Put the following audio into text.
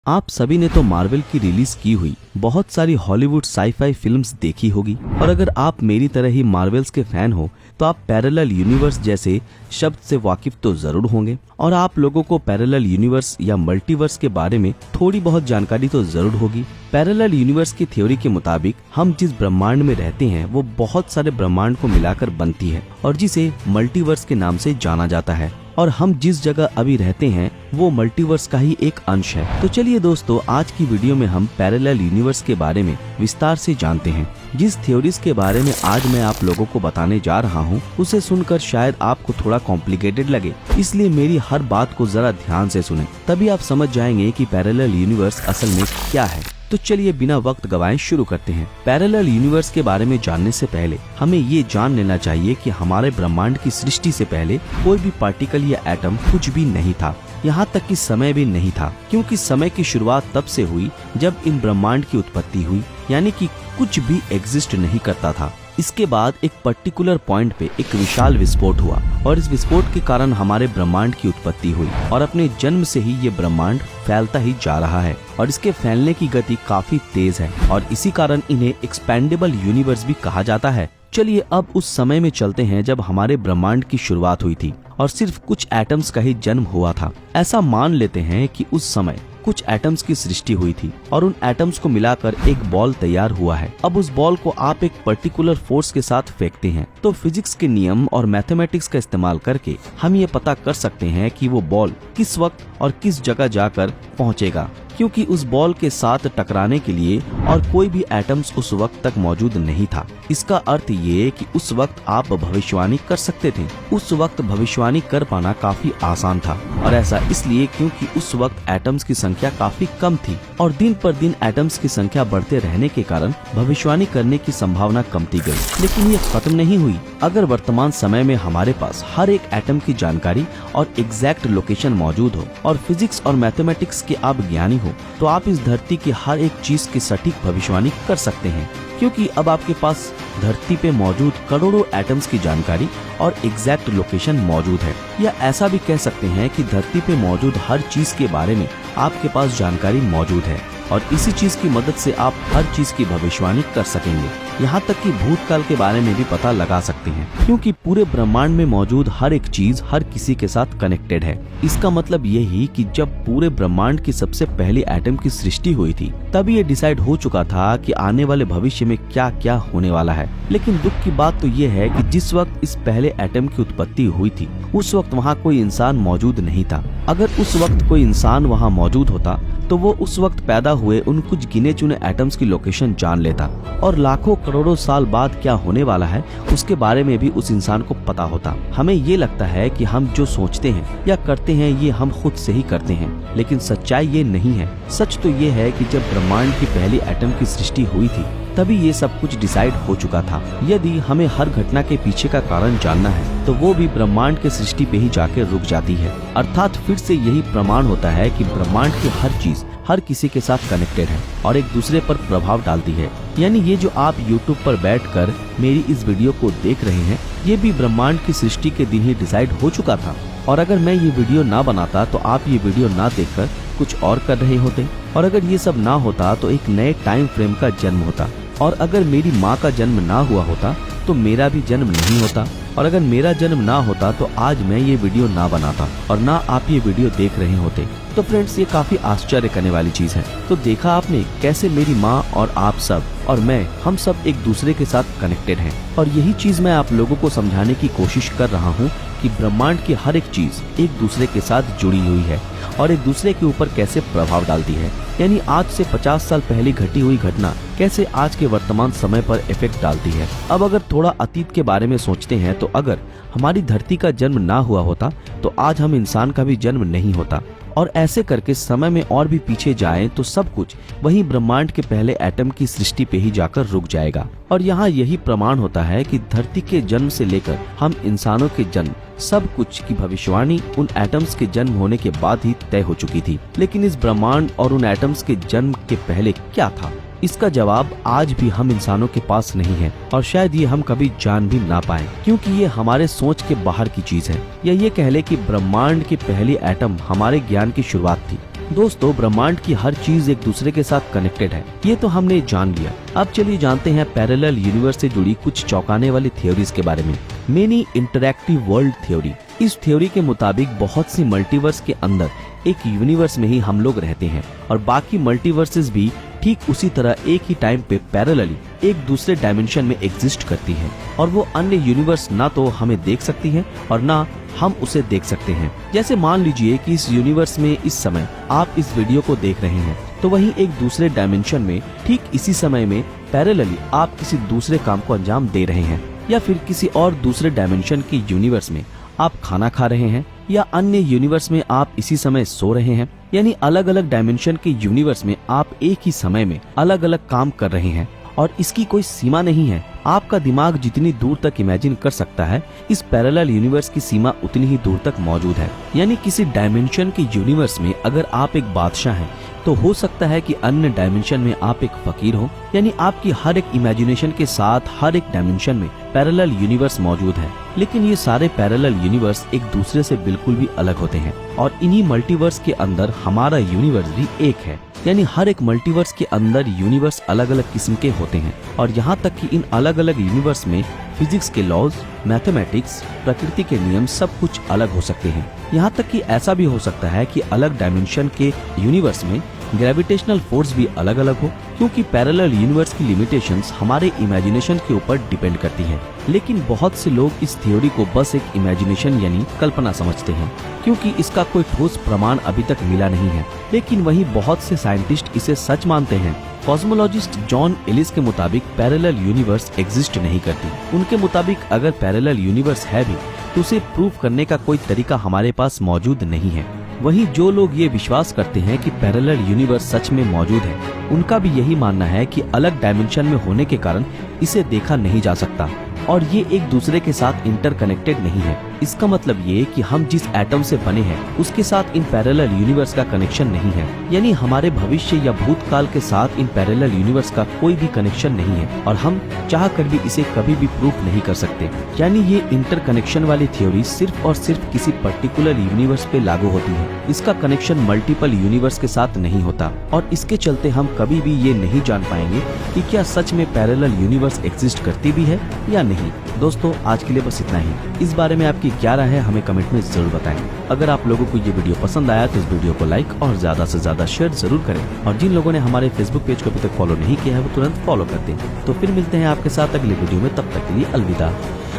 आप सभी ने तो मार्वल की रिलीज की हुई बहुत सारी हॉलीवुड साई-फाई फिल्म्स देखी होगी और अगर आप मेरी तरह ही मार्वल्स के फैन हो तो आप पैरेलल यूनिवर्स जैसे शब्द से वाकिफ तो जरूर होंगे और आप लोगों को पैरेलल यूनिवर्स या मल्टीवर्स के बारे में थोड़ी बहुत जानकारी तो जरूर होगी। पैरेलल यूनिवर्स की थ्योरी के मुताबिक हम जिस ब्रह्मांड में रहते हैं वो बहुत सारे ब्रह्मांड को मिलाकर बनती है और जिसे मल्टीवर्स के नाम से जाना जाता है और हम जिस जगह अभी रहते हैं वो मल्टीवर्स का ही एक अंश है। तो चलिए दोस्तों, आज की वीडियो में हम पैरेलल यूनिवर्स के बारे में विस्तार से जानते हैं। जिस थ्योरीज के बारे में आज मैं आप लोगों को बताने जा रहा हूँ उसे सुनकर शायद आपको थोड़ा कॉम्प्लिकेटेड लगे, इसलिए मेरी हर बात को जरा ध्यान से सुनें, तभी आप समझ जाएंगे कि पैरेलल यूनिवर्स असल में क्या है। तो चलिए बिना वक्त गवाए शुरू करते हैं। पैरेलल यूनिवर्स के बारे में जानने से पहले हमें ये जान लेना चाहिए कि हमारे ब्रह्मांड की सृष्टि से पहले कोई भी पार्टिकल या एटम कुछ भी नहीं था, यहाँ तक कि समय भी नहीं था, क्योंकि समय की शुरुआत तब से हुई जब इन ब्रह्मांड की उत्पत्ति हुई, यानी कि कुछ भी एग्जिस्ट नहीं करता था। इसके बाद एक पर्टिकुलर पॉइंट पे एक विशाल विस्फोट हुआ और इस विस्फोट के कारण हमारे ब्रह्मांड की उत्पत्ति हुई और अपने जन्म से ही ये ब्रह्मांड फैलता ही जा रहा है और इसके फैलने की गति काफी तेज है और इसी कारण इन्हें एक्सपेंडेबल यूनिवर्स भी कहा जाता है। चलिए अब उस समय में चलते हैं जब हमारे ब्रह्मांड की शुरुआत हुई थी और सिर्फ कुछ एटम्स का ही जन्म हुआ था। ऐसा मान लेते हैं कि उस समय कुछ एटम्स की सृष्टि हुई थी और उन एटम्स को मिलाकर एक बॉल तैयार हुआ है। अब उस बॉल को आप एक पर्टिकुलर फोर्स के साथ फेंकते हैं तो फिजिक्स के नियम और मैथमेटिक्स का इस्तेमाल करके हम ये पता कर सकते हैं कि वो बॉल किस वक्त और किस जगह जाकर पहुंचेगा, क्योंकि उस बॉल के साथ टकराने के लिए और कोई भी एटम्स उस वक्त तक मौजूद नहीं था। इसका अर्थ ये कि उस वक्त आप भविष्यवाणी कर सकते थे। उस वक्त भविष्यवाणी कर पाना काफी आसान था और ऐसा इसलिए क्योंकि उस वक्त एटम्स की संख्या काफी कम थी और दिन पर दिन एटम्स की संख्या बढ़ते रहने के कारण भविष्यवाणी करने की संभावना कमती गई। लेकिन ये खत्म नहीं हुई। अगर वर्तमान समय में हमारे पास हर एक एटम की जानकारी और एग्जैक्ट लोकेशन मौजूद हो और फिजिक्स और मैथमेटिक्स के आप ज्ञानी हो तो आप इस धरती की हर एक चीज की सटीक भविष्यवाणी कर सकते हैं, क्योंकि अब आपके पास धरती पे मौजूद करोड़ों एटम्स की जानकारी और एग्जैक्ट लोकेशन मौजूद है। या ऐसा भी कह सकते हैं कि धरती पे मौजूद हर चीज के बारे में आपके पास जानकारी मौजूद है और इसी चीज की मदद से आप हर चीज की भविष्यवाणी कर सकेंगे, यहाँ तक कि भूतकाल के बारे में भी पता लगा सकते हैं, क्योंकि पूरे ब्रह्मांड में मौजूद हर एक चीज हर किसी के साथ कनेक्टेड है। इसका मतलब यही कि जब पूरे ब्रह्मांड की सबसे पहली एटम की सृष्टि हुई थी तभी ये डिसाइड हो चुका था कि आने वाले भविष्य में क्या क्या होने वाला है। लेकिन दुख की बात तो ये है कि जिस वक्त इस पहले एटम की उत्पत्ति हुई थी उस वक्त वहाँ कोई इंसान मौजूद नहीं था। अगर उस वक्त कोई इंसान वहाँ मौजूद होता तो वो उस वक्त पैदा हुए उन कुछ गिने चुने एटम्स की लोकेशन जान लेता और लाखों करोड़ों साल बाद क्या होने वाला है उसके बारे में भी उस इंसान को पता होता। हमें ये लगता है कि हम जो सोचते हैं या करते हैं ये हम खुद से ही करते हैं, लेकिन सच्चाई ये नहीं है। सच तो ये है कि जब ब्रह्मांड की पहली एटम की सृष्टि हुई थी तभी ये सब कुछ डिसाइड हो चुका था। यदि हमें हर घटना के पीछे का कारण जानना है तो वो भी ब्रह्मांड के सृष्टि पे ही जाके रुक जाती है। अर्थात फिर से यही प्रमाण होता है कि ब्रह्मांड की हर चीज हर किसी के साथ कनेक्टेड है और एक दूसरे पर प्रभाव डालती है। यानी ये जो आप YouTube पर बैठकर मेरी इस वीडियो को देख रहे हैं ये भी ब्रह्मांड की सृष्टि के दिन ही डिसाइड हो चुका था और अगर मैं ये वीडियो ना बनाता तो आप ये वीडियो ना देखकर कुछ और कर रहे होते और अगर ये सब ना होता तो एक नए टाइम फ्रेम का जन्म होता और अगर मेरी माँ का जन्म ना हुआ होता तो मेरा भी जन्म नहीं होता और अगर मेरा जन्म ना होता तो आज मैं ये वीडियो ना बनाता और ना आप ये वीडियो देख रहे होते। तो फ्रेंड्स, ये काफी आश्चर्य करने वाली चीज है। तो देखा आपने कैसे मेरी माँ और आप सब और मैं हम सब एक दूसरे के साथ कनेक्टेड हैं और यही चीज मैं आप लोगों को समझाने की कोशिश कर रहा हूँ कि ब्रह्मांड की हर एक चीज एक दूसरे के साथ जुड़ी हुई है और एक दूसरे के ऊपर कैसे प्रभाव डालती है। यानी आज से 50 साल पहले घटी हुई घटना कैसे आज के वर्तमान समय पर इफेक्ट डालती है। अब अगर थोड़ा अतीत के बारे में सोचते हैं तो अगर हमारी धरती का जन्म ना हुआ होता तो आज हम इंसान का भी जन्म नहीं होता और ऐसे करके समय में और भी पीछे जाएं तो सब कुछ वही ब्रह्मांड के पहले एटम की सृष्टि पे ही जाकर रुक जाएगा। और यहाँ यही प्रमाण होता है कि धरती के जन्म से लेकर हम इंसानों के जन्म सब कुछ की भविष्यवाणी उन एटम्स के जन्म होने के बाद ही तय हो चुकी थी। लेकिन इस ब्रह्मांड और उन एटम्स के जन्म के पहले क्या था, इसका जवाब आज भी हम इंसानों के पास नहीं है और शायद ये हम कभी जान भी ना पाए, क्योंकि ये हमारे सोच के बाहर की चीज है। या ये कह ले कि ब्रह्मांड की पहली एटम हमारे ज्ञान की शुरुआत थी दोस्तों, ब्रह्मांड की हर चीज एक दूसरे के साथ कनेक्टेड है, ये तो हमने जान लिया। अब चलिए जानते हैं पैरेलल यूनिवर्स से जुड़ी कुछ चौंकाने वाली थ्योरीज के बारे में। Many interactive world theory. इस थ्योरी के मुताबिक बहुत सी मल्टीवर्स के अंदर एक यूनिवर्स में ही हम लोग रहते हैं और बाकी मल्टीवर्सेस भी ठीक उसी तरह एक ही टाइम पे पैरेलली एक दूसरे डायमेंशन में एग्जिस्ट करती है और वो अन्य यूनिवर्स ना तो हमें देख सकती है और ना हम उसे देख सकते हैं। जैसे मान लीजिए कि इस यूनिवर्स में इस समय आप इस वीडियो को देख रहे हैं, तो वहीं एक दूसरे डायमेंशन में ठीक इसी समय में पैरेलली आप किसी दूसरे काम को अंजाम दे रहे हैं, या फिर किसी और दूसरे डायमेंशन के यूनिवर्स में आप खाना खा रहे हैं, या अन्य यूनिवर्स में आप इसी समय सो रहे हैं। यानी अलग अलग डायमेंशन के यूनिवर्स में आप एक ही समय में अलग अलग काम कर रहे हैं और इसकी कोई सीमा नहीं है। आपका दिमाग जितनी दूर तक इमेजिन कर सकता है, इस पैरेलल यूनिवर्स की सीमा उतनी ही दूर तक मौजूद है। यानी किसी डायमेंशन के यूनिवर्स में अगर आप एक बादशाह हैं, तो हो सकता है कि अन्य डायमेंशन में आप एक फकीर हो। यानी आपकी हर एक इमेजिनेशन के साथ हर एक डायमेंशन में पैरेलल यूनिवर्स मौजूद है। लेकिन ये सारे पैरेलल यूनिवर्स एक दूसरे से बिल्कुल भी अलग होते हैं और इन्हीं मल्टीवर्स के अंदर हमारा यूनिवर्स भी एक है। यानी हर एक मल्टीवर्स के अंदर यूनिवर्स अलग अलग किस्म के होते हैं और यहाँ तक कि इन अलग अलग यूनिवर्स में फिजिक्स के लॉज, मैथमेटिक्स, प्रकृति के नियम सब कुछ अलग हो सकते हैं। यहाँ तक कि ऐसा भी हो सकता है कि अलग डायमेंशन के यूनिवर्स में ग्रेविटेशनल फोर्स भी अलग अलग हो, क्योंकि पैरेलल यूनिवर्स की लिमिटेशंस हमारे इमेजिनेशन के ऊपर डिपेंड करती हैं। लेकिन बहुत से लोग इस थ्योरी को बस एक इमेजिनेशन यानी कल्पना समझते हैं, क्योंकि इसका कोई ठोस प्रमाण अभी तक मिला नहीं है। लेकिन वहीं बहुत से साइंटिस्ट इसे सच मानते हैं। कॉस्मोलॉजिस्ट जॉन एलिस के मुताबिक पैरेलल यूनिवर्स एग्जिस्ट नहीं करती। उनके मुताबिक अगर पैरेलल यूनिवर्स है भी तो उसे प्रूव करने का कोई तरीका हमारे पास मौजूद नहीं है। वहीं जो लोग ये विश्वास करते हैं कि पैरेलल यूनिवर्स सच में मौजूद है, उनका भी यही मानना है कि अलग डायमेंशन में होने के कारण इसे देखा नहीं जा सकता और ये एक दूसरे के साथ इंटरकनेक्टेड नहीं है। इसका मतलब ये कि हम जिस एटम से बने हैं उसके साथ इन पैरेलल यूनिवर्स का कनेक्शन नहीं है। यानी हमारे भविष्य या भूतकाल के साथ इन पैरेलल यूनिवर्स का कोई भी कनेक्शन नहीं है और हम चाह कर भी इसे कभी भी प्रूफ नहीं कर सकते। यानी ये इंटरकनेक्शन वाली थ्योरी सिर्फ और सिर्फ किसी पर्टिकुलर यूनिवर्स पे लागू होती है। इसका कनेक्शन मल्टीपल यूनिवर्स के साथ नहीं होता और इसके चलते हम कभी भी ये नहीं जान पाएंगे कि क्या सच में पैरेलल यूनिवर्स एग्जिस्ट करती भी है या नहीं। दोस्तों, आज के लिए बस इतना ही। इस बारे में आपकी क्या राय है हमें कमेंट में जरूर बताएं। अगर आप लोगों को ये वीडियो पसंद आया तो इस वीडियो को लाइक और ज्यादा से ज्यादा शेयर जरूर करें और जिन लोगों ने हमारे फेसबुक पेज को अभी तक फॉलो नहीं किया है वो तुरंत फॉलो कर दें। तो फिर मिलते हैं आपके साथ अगली वीडियो में, तब तक के लिए अलविदा।